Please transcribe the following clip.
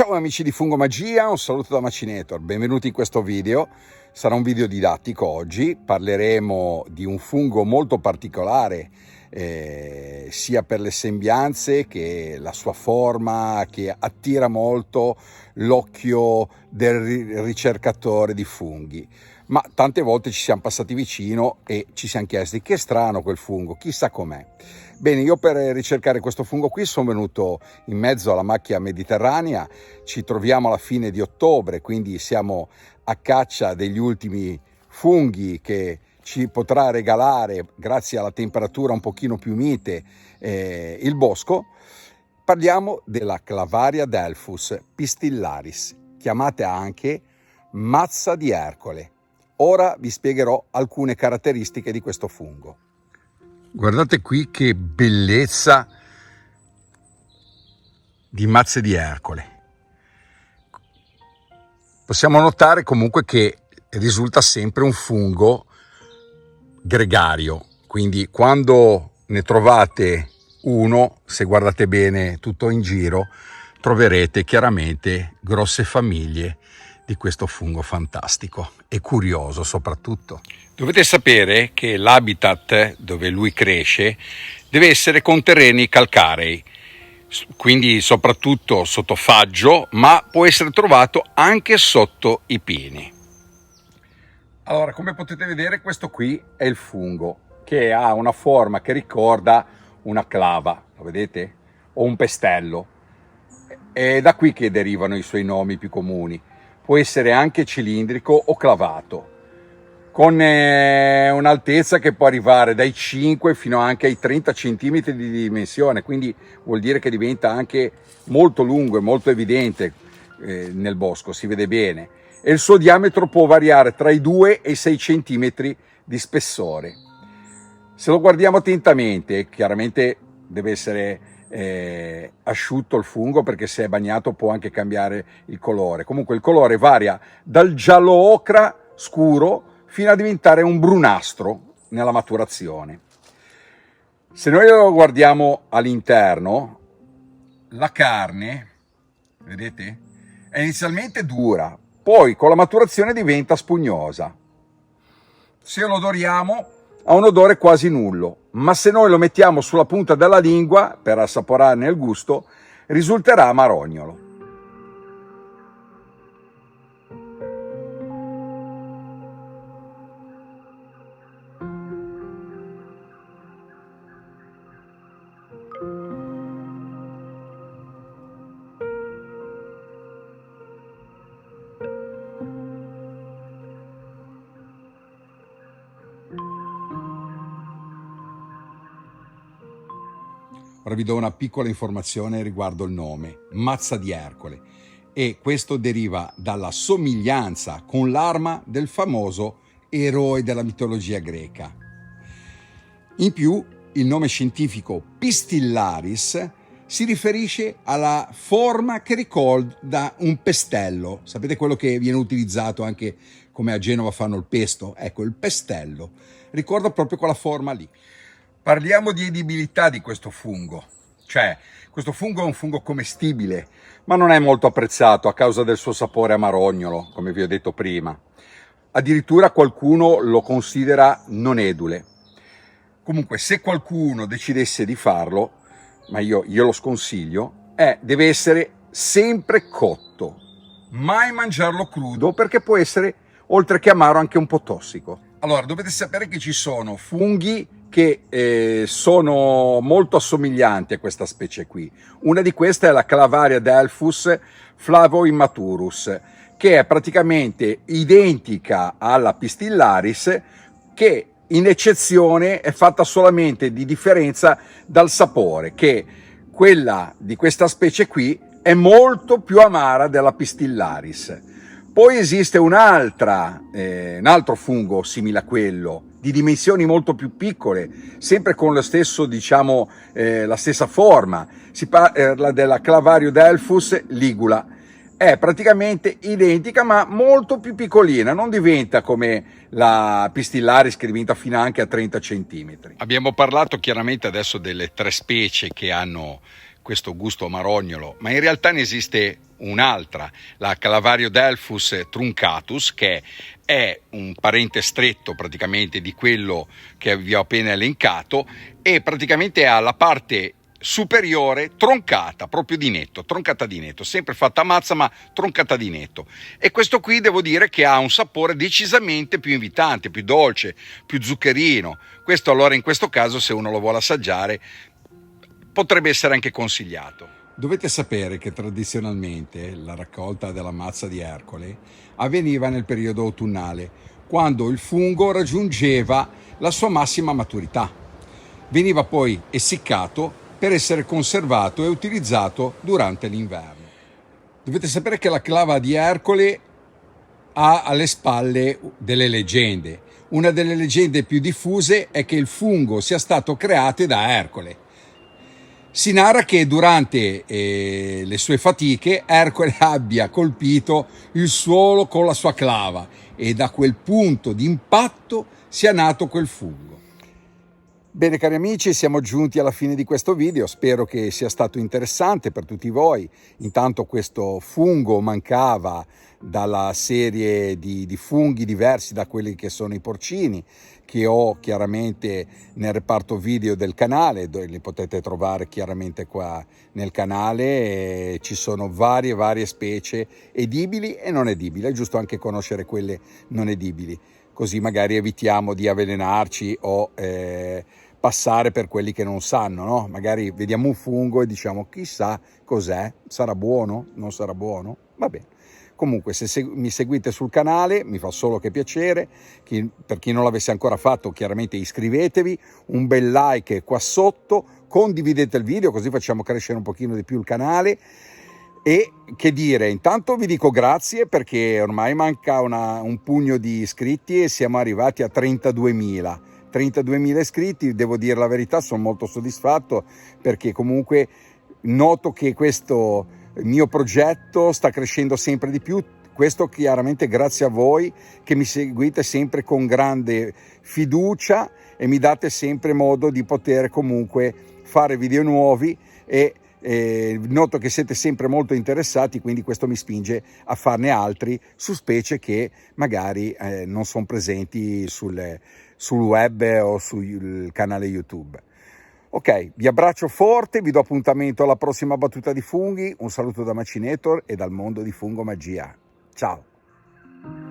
Ciao amici di Fungomagia, un saluto da Macinator, benvenuti in questo video. Sarà un video didattico oggi, parleremo di un fungo molto particolare, sia per le sembianze che la sua forma, che attira molto l'occhio del ricercatore di funghi. Ma tante volte ci siamo passati vicino e ci siamo chiesti che strano quel fungo, chissà com'è. Bene, io per ricercare questo fungo qui sono venuto in mezzo alla macchia mediterranea, ci troviamo alla fine di ottobre, quindi siamo a caccia degli ultimi funghi che ci potrà regalare, grazie alla temperatura un pochino più mite, il bosco. Parliamo della Clavaria delphus pistillaris, chiamata anche mazza di Ercole. Ora vi spiegherò alcune caratteristiche di questo fungo. Guardate qui che bellezza di mazze di Ercole. Possiamo notare comunque che risulta sempre un fungo gregario, quindi quando ne trovate uno, se guardate bene tutto in giro, troverete chiaramente grosse famiglie di questo fungo fantastico e curioso soprattutto. Dovete sapere che l'habitat dove lui cresce deve essere con terreni calcarei, quindi soprattutto sotto faggio, ma può essere trovato anche sotto i pini. Allora, come potete vedere, questo qui è il fungo che ha una forma che ricorda una clava, lo vedete? O un pestello. È da qui che derivano i suoi nomi più comuni. Può essere anche cilindrico o clavato, con un'altezza che può arrivare dai 5 fino anche ai 30 cm di dimensione, quindi vuol dire che diventa anche molto lungo e molto evidente nel bosco, si vede bene, e il suo diametro può variare tra i 2 e i 6 cm di spessore. Se lo guardiamo attentamente, chiaramente deve essere asciutto il fungo, perché se è bagnato può anche cambiare il colore. Comunque il colore varia dal giallo ocra scuro fino a diventare un brunastro nella maturazione. Se noi lo guardiamo all'interno, la carne, vedete, è inizialmente dura, poi con la maturazione diventa spugnosa. Se lo odoriamo, ha un odore quasi nullo, ma se noi lo mettiamo sulla punta della lingua per assaporarne il gusto, risulterà amarognolo. Ora vi do una piccola informazione riguardo il nome, mazza di Ercole, e questo deriva dalla somiglianza con l'arma del famoso eroe della mitologia greca. In più, il nome scientifico Pistillaris si riferisce alla forma che ricorda un pestello. Sapete quello che viene utilizzato anche come a Genova fanno il pesto? Ecco, il pestello. Ricorda proprio quella forma lì. Parliamo di edibilità di questo fungo, cioè questo fungo è un fungo commestibile, ma non è molto apprezzato a causa del suo sapore amarognolo, come vi ho detto prima. Addirittura qualcuno lo considera non edule. Comunque, se qualcuno decidesse di farlo, ma io lo sconsiglio, deve essere sempre cotto, mai mangiarlo crudo, perché può essere, oltre che amaro, anche un po' tossico. Allora, dovete sapere che ci sono funghi che sono molto assomiglianti a questa specie qui. Una di queste è la Clavaria delphus flavoimmaturus, che è praticamente identica alla Pistillaris, che in eccezione è fatta solamente di differenza dal sapore, che quella di questa specie qui è molto più amara della Pistillaris. Poi esiste un altro fungo simile a quello, di dimensioni molto più piccole, sempre con lo stesso, diciamo, la stessa forma. Si parla della Clavario delphus ligula. È praticamente identica, ma molto più piccolina, non diventa come la Pistillaris, che diventa fino anche a 30 cm. Abbiamo parlato chiaramente adesso delle tre specie che hanno questo gusto amarognolo, ma in realtà ne esiste un'altra, la Clavariodelphus truncatus, che è un parente stretto praticamente di quello che vi ho appena elencato, e praticamente ha la parte superiore troncata proprio di netto, troncata di netto, sempre fatta a mazza ma troncata di netto. E questo qui devo dire che ha un sapore decisamente più invitante, più dolce, più zuccherino. Questo allora in questo caso, se uno lo vuole assaggiare, potrebbe essere anche consigliato. Dovete sapere che tradizionalmente la raccolta della mazza di Ercole avveniva nel periodo autunnale, quando il fungo raggiungeva la sua massima maturità. Veniva poi essiccato per essere conservato e utilizzato durante l'inverno. Dovete sapere che la clava di Ercole ha alle spalle delle leggende. Una delle leggende più diffuse è che il fungo sia stato creato da Ercole. Si narra che durante le sue fatiche Ercole abbia colpito il suolo con la sua clava e da quel punto di impatto sia nato quel fungo. Bene cari amici, siamo giunti alla fine di questo video, spero che sia stato interessante per tutti voi. Intanto questo fungo mancava dalla serie di funghi diversi da quelli che sono i porcini, che ho chiaramente nel reparto video del canale, dove li potete trovare chiaramente qua nel canale. Ci sono varie specie edibili e non edibili, è giusto anche conoscere quelle non edibili, così magari evitiamo di avvelenarci o passare per quelli che non sanno, no? Magari vediamo un fungo e diciamo chissà cos'è, sarà buono, non sarà buono? Va bene. Comunque se mi seguite sul canale mi fa solo che piacere, per chi non l'avesse ancora fatto chiaramente iscrivetevi, un bel like qua sotto, condividete il video così facciamo crescere un pochino di più il canale. E che dire, intanto vi dico grazie perché ormai manca un pugno di iscritti e siamo arrivati a 32.000 iscritti. Devo dire la verità, sono molto soddisfatto perché comunque noto che questo mio progetto sta crescendo sempre di più. Questo chiaramente grazie a voi che mi seguite sempre con grande fiducia e mi date sempre modo di poter comunque fare video nuovi e noto che siete sempre molto interessati, quindi questo mi spinge a farne altri su specie che magari non sono presenti sul web o sul canale YouTube. Ok, vi abbraccio forte, vi do appuntamento alla prossima battuta di funghi, un saluto da Macinator e dal mondo di Fungo Magia. Ciao!